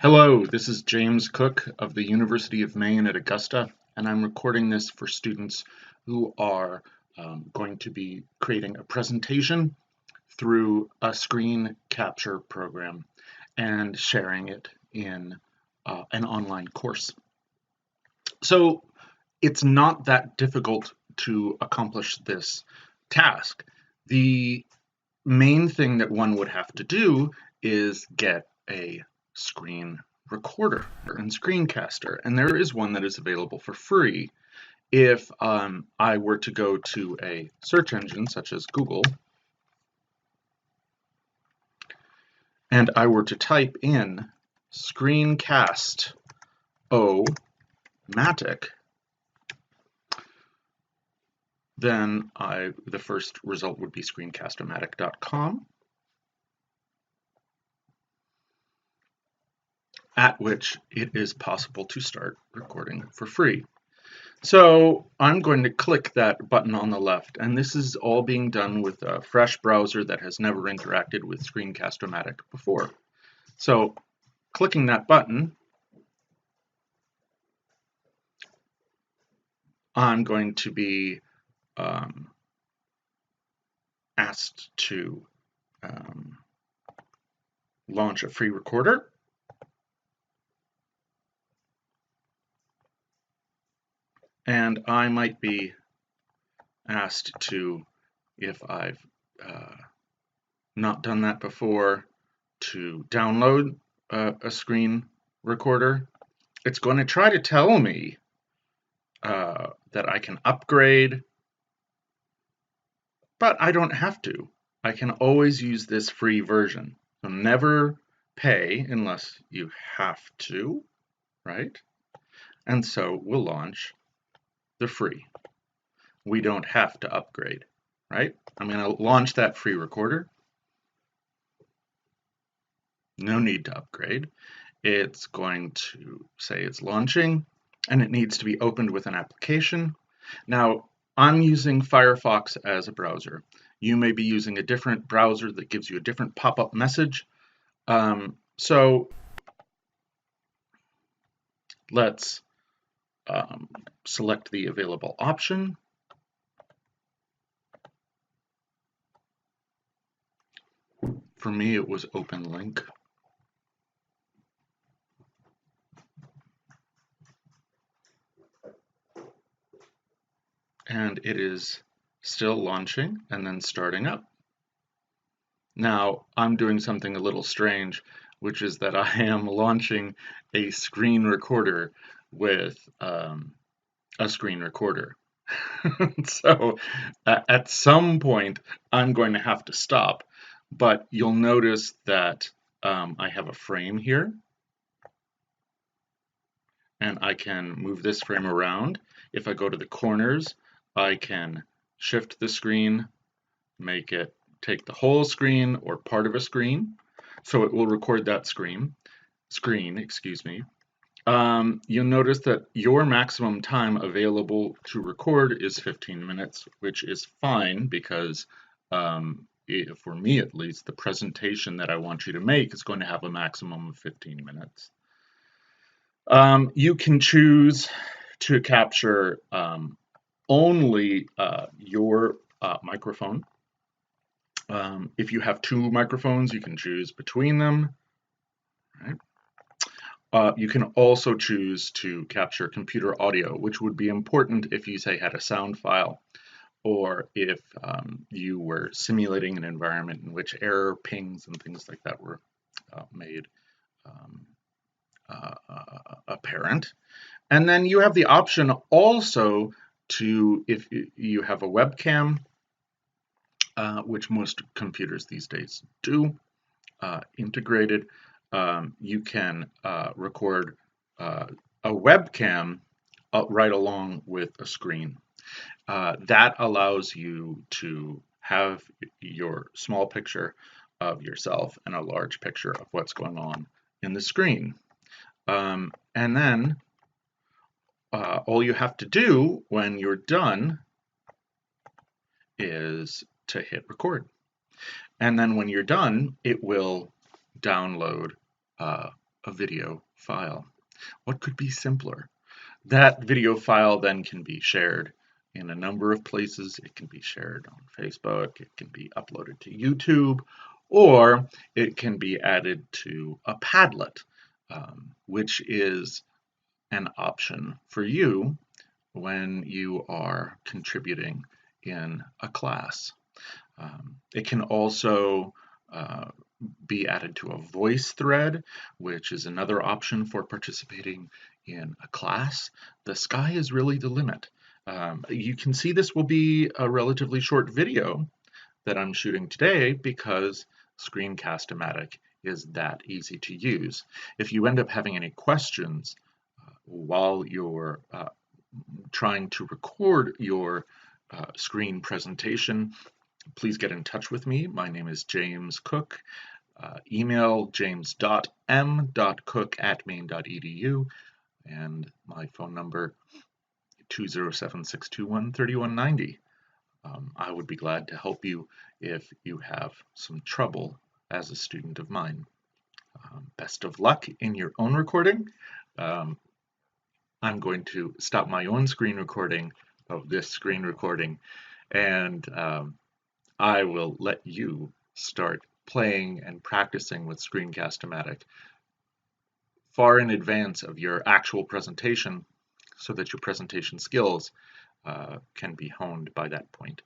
Hello, this is James Cook of the University of Maine at Augusta, and I'm recording this for students who are going to be creating a presentation through a screen capture program and sharing it in an online course. So it's not that difficult to accomplish this task. The main thing that one would have to do is get a screen recorder and screencaster, and there is one that is available for free. If I were to go to a search engine such as Google and I were to type in Screencast-O-Matic, then the first result would be screencast-o-matic.com, at which it is possible to start recording for free. So I'm going to click that button on the left, and this is all being done with a fresh browser that has never interacted with Screencast-O-Matic before. So clicking that button, I'm going to be asked to launch a free recorder. And I might be asked to, if I've not done that before, to download a screen recorder. It's going to try to tell me that I can upgrade, but I don't have to. I can always use this free version. So never pay unless you have to, right? And so we'll launch the free. We don't have to upgrade, right? I'm going to launch that free recorder. No need to upgrade. It's going to say it's launching, and it needs to be opened with an application. Now, I'm using Firefox as a browser. You may be using a different browser that gives you a different pop-up message. So let's select the available option. For me, it was Open Link. And it is still launching and then starting up. Now, I'm doing something a little strange, which is that I am launching a screen recorder with a screen recorder. So at some point, I'm going to have to stop, but you'll notice that I have a frame here, and I can move this frame around. If I go to the corners, I can shift the screen, make it take the whole screen or part of a screen, so it will record that screen, excuse me. You'll notice that your maximum time available to record is 15 minutes, which is fine because for me at least, the presentation that I want you to make is going to have a maximum of 15 minutes. You can choose to capture only your microphone. If you have two microphones, you can choose between them. Right? You can also choose to capture computer audio, which would be important if you, say, had a sound file, or if you were simulating an environment in which error pings and things like that were made apparent. And then you have the option also to, if you have a webcam, which most computers these days do, integrated, you can record a webcam right along with a screen. That allows you to have your small picture of yourself and a large picture of what's going on in the screen. And then all you have to do when you're done is to hit record. And then when you're done, it will download a video file. What could be simpler? That video file then can be shared in a number of places. It can be shared on Facebook, it can be uploaded to YouTube, or it can be added to a Padlet, which is an option for you when you are contributing in a class. It can also be added to a voice thread, which is another option for participating in a class. The sky is really the limit. You can see this will be a relatively short video that I'm shooting today because Screencast-O-Matic is that easy to use. If you end up having any questions while you're trying to record your screen presentation, please get in touch with me. My name is James Cook. Email james.m.cook@maine.edu, and my phone number 207-621-3190. I would be glad to help you if you have some trouble as a student of mine. Best of luck in your own recording. I'm going to stop my own screen recording of this screen recording, and I will let you start playing and practicing with Screencast-O-Matic far in advance of your actual presentation so that your presentation skills can be honed by that point.